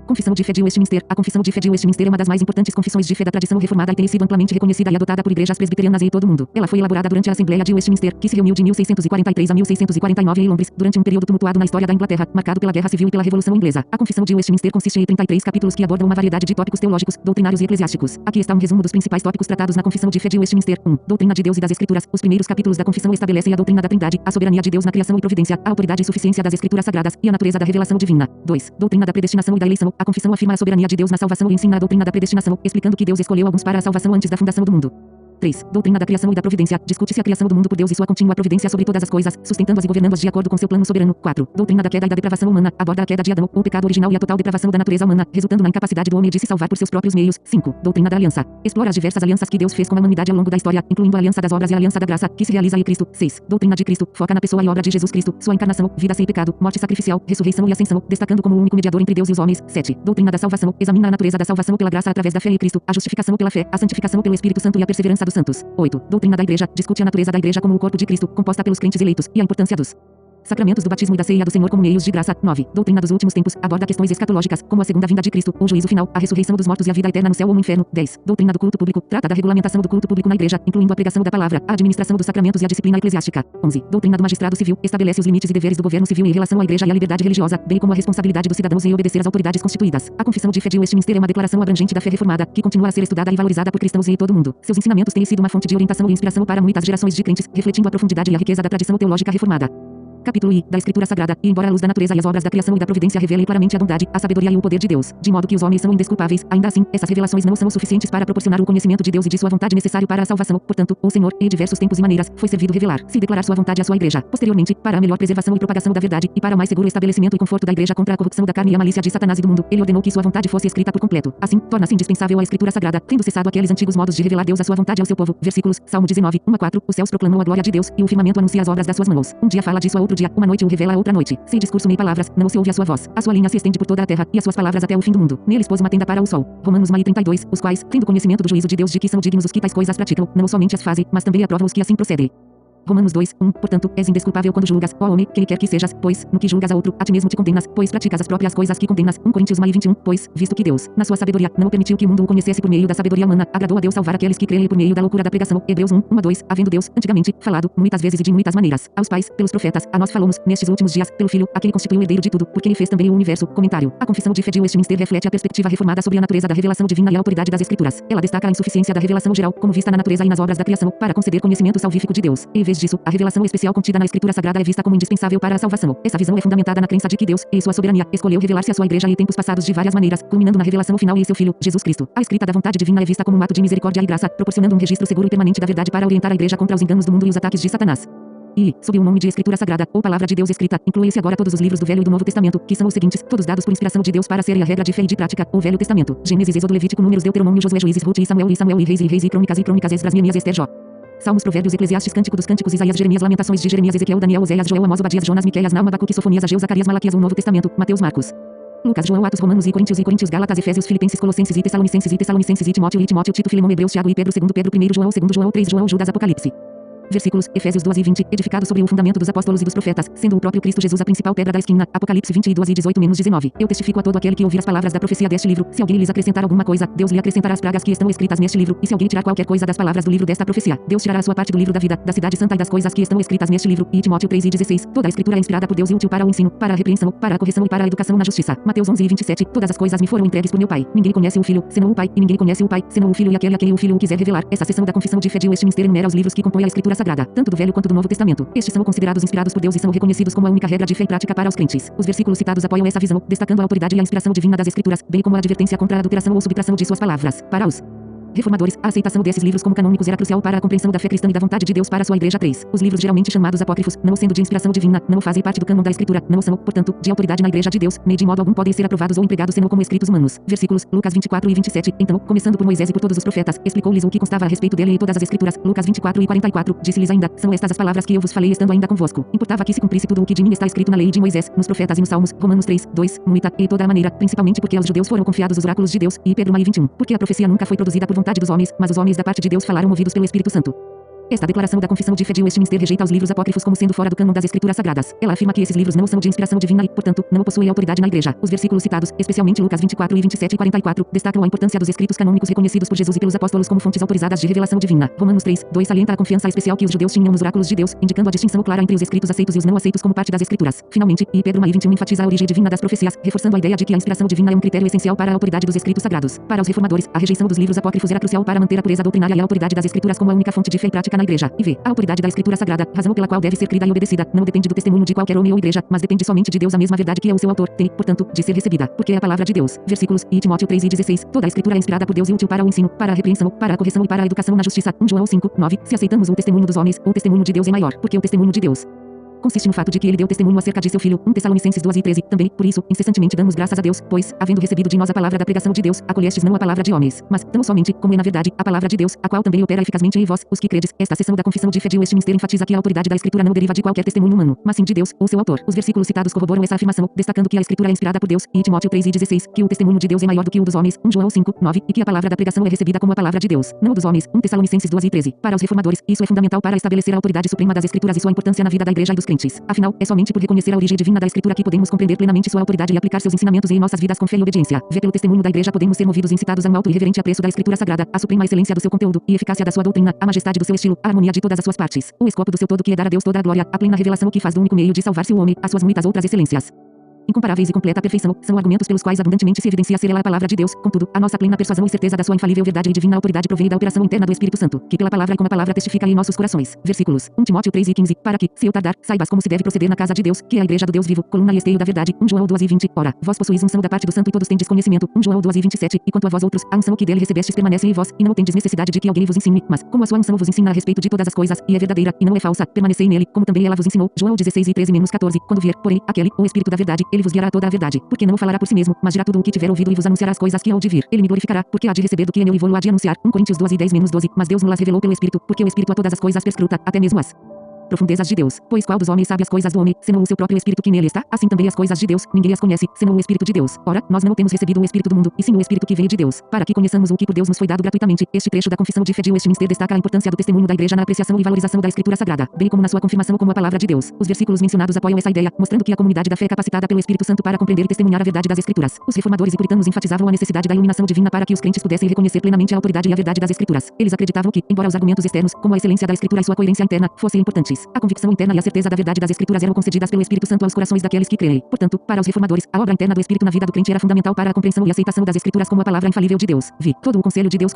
Confissão de Fé de Westminster. A Confissão de Fé de Westminster é uma das mais importantes confissões de fé da tradição reformada e tem sido amplamente reconhecida e adotada por igrejas presbiterianas em todo o mundo. Ela foi elaborada durante a Assembleia de Westminster, que se reuniu de 1643 a 1649 em Londres, durante um período tumultuado na história da Inglaterra, marcado pela Guerra Civil e pela Revolução Inglesa. A Confissão de Westminster consiste em 33 capítulos que abordam uma variedade de tópicos teológicos, doutrinários e eclesiásticos. Aqui está um resumo dos principais tópicos tratados na Confissão de Fé de Westminster. 1. Doutrina de Deus e das Escrituras. Os primeiros capítulos da Confissão estabelecem a doutrina da Trindade, a soberania de Deus na criação e providência, a autoridade e suficiência das Escrituras sagradas e a natureza da revelação divina. 2. Doutrina da predestinação e da eleição. A Confissão afirma a soberania de Deus na salvação e ensina a doutrina da predestinação, explicando que Deus escolheu alguns para a salvação antes da fundação do mundo. 3. Doutrina da criação e da providência. Discute-se a criação do mundo por Deus e sua contínua providência sobre todas as coisas, sustentando-as e governando-as de acordo com seu plano soberano. 4. Doutrina da queda e da depravação humana. Aborda a queda de Adão, o pecado original e a total depravação da natureza humana, resultando na incapacidade do homem de se salvar por seus próprios meios. 5. Doutrina da aliança. Explora as diversas alianças que Deus fez com a humanidade ao longo da história, incluindo a aliança das obras e a aliança da graça, que se realiza em Cristo. 6. Doutrina de Cristo. Foca na pessoa e obra de Jesus Cristo, sua encarnação, vida sem pecado, morte sacrificial, ressurreição e ascensão, destacando como o único mediador entre Deus e os homens. 7. Doutrina da salvação. Examina a natureza da salvação pela graça através da fé em Cristo, a justificação pela fé, a santificação pelo Espírito Santo e a perseverança dos santos. 8. Doutrina da Igreja. Discute a natureza da Igreja como o corpo de Cristo, composta pelos crentes eleitos, e a importância dos sacramentos do batismo e da ceia do Senhor como meios de graça. 9. Doutrina dos últimos tempos. Aborda questões escatológicas, como a segunda vinda de Cristo, o juízo final, a ressurreição dos mortos e a vida eterna no céu ou no inferno. 10. Doutrina do culto público. Trata da regulamentação do culto público na Igreja, incluindo a pregação da palavra, a administração dos sacramentos e a disciplina eclesiástica. 11. Doutrina do magistrado civil. Estabelece os limites e deveres do governo civil em relação à Igreja e à liberdade religiosa, bem como a responsabilidade dos cidadãos em obedecer às autoridades constituídas. A Confissão de Fé de Westminster é uma declaração abrangente da fé reformada, que continua a ser estudada e valorizada por cristãos em todo o mundo. Seus ensinamentos têm sido uma fonte de orientação e inspiração para muitas gerações de crentes, refletindo a profundidade e a riqueza da tradição teológica reformada. Capítulo I. Da Escritura Sagrada. E embora a luz da natureza e as obras da criação e da providência revelem claramente a bondade, a sabedoria e o poder de Deus, de modo que os homens são indesculpáveis, ainda assim, essas revelações não são o suficientes para proporcionar o conhecimento de Deus e de sua vontade necessário para a salvação. Portanto, o Senhor, em diversos tempos e maneiras, foi servido revelar-se e declarar sua vontade à sua Igreja. Posteriormente, para a melhor preservação e propagação da verdade, e para o mais seguro estabelecimento e conforto da Igreja contra a corrupção da carne e a malícia de Satanás e do mundo, ele ordenou que sua vontade fosse escrita por completo. Assim, torna-se indispensável a Escritura Sagrada, tendo cessado aqueles antigos modos de revelar Deus a sua vontade ao seu povo. Versículos, Salmo 19, 1-4. Os céus proclamam a glória de Deus, e o firmamento anuncia as obras das suas mãos. Um dia fala disso a outro dia, uma noite o revela a outra noite. Sem discurso nem palavras, não se ouve a sua voz. A sua linha se estende por toda a terra, e as suas palavras até o fim do mundo. Neles pôs uma tenda para o sol. Romanos 1:32. Os quais, tendo conhecimento do juízo de Deus de que são dignos os que tais coisas praticam, não somente as fazem, mas também aprovam os que assim procedem. Romanos 2:1. Portanto, és indesculpável quando julgas, ó homem, quem quer que sejas, pois, no que julgas a outro, a ti mesmo te condenas, pois praticas as próprias coisas que condenas. 1 Coríntios 1:21. Pois, visto que Deus, na sua sabedoria, não permitiu que o mundo o conhecesse por meio da sabedoria humana, agradou a Deus salvar aqueles que creem por meio da loucura da pregação. Hebreus 1:1-2. Havendo Deus, antigamente, falado, muitas vezes e de muitas maneiras, aos pais, pelos profetas, a nós falamos, nestes últimos dias, pelo Filho, a quem constituiu o herdeiro de tudo, porque ele fez também o universo. Comentário. A Confissão de Fé de Westminster reflete a perspectiva reformada sobre a natureza da revelação divina e a autoridade das Escrituras. Ela destaca a insuficiência da revelação geral, como vista na natureza e nas obras da criação, para conceder conhecimento salvífico de Deus. Em vez disso, a revelação especial contida na Escritura Sagrada é vista como indispensável para a salvação. Essa visão é fundamentada na crença de que Deus, em sua soberania, escolheu revelar-se à sua Igreja em tempos passados de várias maneiras, culminando na revelação final em seu Filho, Jesus Cristo. A escrita da vontade divina é vista como um ato de misericórdia e graça, proporcionando um registro seguro e permanente da verdade para orientar a Igreja contra os enganos do mundo e os ataques de Satanás. E, sob o nome de Escritura Sagrada, ou Palavra de Deus escrita, inclui-se agora todos os livros do Velho e do Novo Testamento, que são os seguintes, todos dados por inspiração de Deus para serem a regra de fé e de prática, o Velho Testamento: Gênesis, Êxodo, Levítico, Números, Deuteronômio, Josué, Juízes, Ruth e Samuel, e Reis, e Crônicas, Esdras, Neemias, Ester, Jó. Salmos, Provérbios, Eclesiastes, Cântico dos Cânticos, Isaías, Jeremias, Lamentações de Jeremias, Ezequiel, Daniel, Oséias, Joel, Amós, Obadias, Jonas, Miqueias, Naum, Abacuque, Sofonias, Ageu, Zacarias, Malaquias, o Novo Testamento: Mateus, Marcos, Lucas, João, Atos, Romanos e Coríntios, Gálatas, Efésios, Filipenses, Colossenses e Tessalonicenses, e Timóteo, Tito, Filemão, Hebreus, Tiago e Pedro, 2 Pedro, 1 João, 2 João, 3 João, Judas, Apocalipse. Versículos, Efésios 2:20, edificado sobre o fundamento dos apóstolos e dos profetas, sendo o próprio Cristo Jesus a principal pedra da esquina. Apocalipse 22:18-19. Eu testifico a todo aquele que ouvir as palavras da profecia deste livro. Se alguém lhes acrescentar alguma coisa, Deus lhe acrescentará as pragas que estão escritas neste livro. E se alguém tirar qualquer coisa das palavras do livro desta profecia, Deus tirará a sua parte do livro da vida, da cidade santa e das coisas que estão escritas neste livro. E Timóteo 3:16. Toda a escritura é inspirada por Deus e útil para o ensino, para a repreensão, para a correção e para a educação na justiça. Mateus 11:27. Todas as coisas me foram entregues por meu Pai. Ninguém conhece o Filho, senão o Pai, e ninguém conhece o Pai, senão o Filho e aquele a quem o Filho o quiser revelar. Essa seção da Confissão de Fé de Westminster enumera os livros que compõem a Escritura Sagrada, tanto do Velho quanto do Novo Testamento. Estes são considerados inspirados por Deus e são reconhecidos como a única regra de fé e prática para os crentes. Os versículos citados apoiam essa visão, destacando a autoridade e a inspiração divina das Escrituras, bem como a advertência contra a adulteração ou subtração de suas palavras. Para os reformadores, a aceitação desses livros como canônicos era crucial para a compreensão da fé cristã e da vontade de Deus para sua Igreja. 3. Os livros geralmente chamados apócrifos, não sendo de inspiração divina, não fazem parte do cânon da Escritura, não são, portanto, de autoridade na Igreja de Deus, nem de modo algum podem ser aprovados ou empregados senão como escritos humanos. Versículos, Lucas 24:27. Então, começando por Moisés e por todos os profetas, explicou-lhes o que constava a respeito dele em todas as Escrituras. Lucas 24:44. Disse-lhes ainda: são estas as palavras que eu vos falei estando ainda convosco. Importava que se cumprisse tudo o que de mim está escrito na lei de Moisés, nos profetas e nos salmos. Romanos 3:2. Muita, e toda a maneira, principalmente porque aos judeus foram confiados os oráculos de Deus. E Pedro 1:21. Porque a profecia nunca foi produzida por vontade dos homens, mas os homens da parte de Deus falaram movidos pelo Espírito Santo. Esta declaração da Confissão de Fé de Westminster rejeita os livros apócrifos como sendo fora do cânon das Escrituras Sagradas. Ela afirma que esses livros não são de inspiração divina e, portanto, não possuem autoridade na Igreja. Os versículos citados, especialmente Lucas 24 e 27 e 44, destacam a importância dos escritos canônicos reconhecidos por Jesus e pelos apóstolos como fontes autorizadas de revelação divina. Romanos 3, 2 salienta a confiança especial que os judeus tinham nos oráculos de Deus, indicando a distinção clara entre os escritos aceitos e os não aceitos como parte das Escrituras. Finalmente, e Pedro 1:21 enfatiza a origem divina das profecias, reforçando a ideia de que a inspiração divina é um critério essencial para a autoridade dos escritos sagrados. Para os reformadores, a rejeição dos livros apócrifos era crucial para manter a pureza doutrinária e a autoridade das Escrituras como a única fonte de fé e prática na Igreja. E a autoridade da Escritura Sagrada, razão pela qual deve ser crida e obedecida, não depende do testemunho de qualquer homem ou igreja, mas depende somente de Deus, a mesma verdade que é o seu autor, tem, portanto, de ser recebida, porque é a palavra de Deus. Versículos, e Timóteo 3:16, toda a Escritura é inspirada por Deus e útil para o ensino, para a repreensão, para a correção e para a educação na justiça. 1 João 5:9, se aceitamos o testemunho dos homens, o testemunho de Deus é maior, porque o testemunho de Deus consiste no fato de que ele deu testemunho acerca de seu filho, 1 Tessalonicenses 2:13. Também, por isso, incessantemente damos graças a Deus, pois, havendo recebido de nós a palavra da pregação de Deus, acolhestes não a palavra de homens, mas, tão somente, como é na verdade, a palavra de Deus, a qual também opera eficazmente em vós, os que credes. Esta seção da Confissão de Fé de Westminster enfatiza que a autoridade da Escritura não deriva de qualquer testemunho humano, mas sim de Deus, ou seu autor. Os versículos citados corroboram essa afirmação, destacando que a Escritura é inspirada por Deus, e Timóteo 3:16, que o testemunho de Deus é maior do que o dos homens, 1 João 5:9, e que a palavra da pregação é recebida como a palavra de Deus, não dos homens, 1 Tessalonicenses 2:13. Para os reformadores, isso é fundamental para estabelecer a autoridade suprema das Escrituras e sua importância na vida da Igreja e dos crentes. Afinal, é somente por reconhecer a origem divina da Escritura que podemos compreender plenamente sua autoridade e aplicar seus ensinamentos em nossas vidas com fé e obediência. Vê pelo testemunho da Igreja podemos ser movidos e incitados a um alto e reverente apreço da Escritura Sagrada, a suprema excelência do seu conteúdo e eficácia da sua doutrina, a majestade do seu estilo, a harmonia de todas as suas partes, o escopo do seu todo que é dar a Deus toda a glória, a plena revelação que faz do único meio de salvar-se o homem, as suas muitas outras excelências incomparáveis e completa perfeição, são argumentos pelos quais abundantemente se evidencia ser ela a palavra de Deus. Contudo, a nossa plena persuasão e certeza da sua infalível verdade e divina autoridade provém da operação interna do Espírito Santo, que pela palavra e com a palavra testifica em nossos corações. Versículos 1 Timóteo 3:15, para que, se eu tardar, saibas como se deve proceder na casa de Deus, que é a igreja do Deus vivo, coluna e esteio da verdade. 1 João 2:20, ora, vós possuís unção da parte do Santo e todos tendes conhecimento. 1 João 2:27, e quanto a vós outros, a unção que dele recebestes permanece em vós, e não tendes necessidade de que alguém vos ensine, mas, como a sua unção vos ensina a respeito de todas as coisas, e é verdadeira, e não é falsa, permanecei nele, como também ela vos ensinou. João 16:13-14, quando vier, porém, aquele, o Espírito da verdade, ele vos guiará a toda a verdade, porque não o falará por si mesmo, mas dirá tudo o que tiver ouvido e vos anunciará as coisas que há de vir. Ele me glorificará, porque há de receber do que é meu e vou-lo há de anunciar. 1 Coríntios 12:10-12, mas Deus nos revelou pelo Espírito, porque o Espírito a todas as coisas perscruta, até mesmo as profundezas de Deus, pois qual dos homens sabe as coisas do homem, senão o seu próprio Espírito que nele está? Assim também as coisas de Deus, ninguém as conhece, senão o Espírito de Deus. Ora, nós não temos recebido o Espírito do mundo, e sim o Espírito que veio de Deus, para que conheçamos o que por Deus nos foi dado gratuitamente. Este trecho da Confissão de Fé de Westminster destaca a importância do testemunho da Igreja na apreciação e valorização da Escritura Sagrada, bem como na sua confirmação como a palavra de Deus. Os versículos mencionados apoiam essa ideia, mostrando que a comunidade da fé é capacitada pelo Espírito Santo para compreender e testemunhar a verdade das Escrituras. Os reformadores e puritanos enfatizavam a necessidade da iluminação divina para que os crentes pudessem reconhecer plenamente a autoridade e a verdade das Escrituras. Eles acreditavam que, embora os argumentos externos, como a excelência da Escritura e sua coerência interna, fossem importantes, a convicção interna e a certeza da verdade das Escrituras eram concedidas pelo Espírito Santo aos corações daqueles que creem. Portanto, para os reformadores, a obra interna do Espírito na vida do crente era fundamental para a compreensão e aceitação das Escrituras como a palavra infalível de Deus. Vi todo o conselho de Deus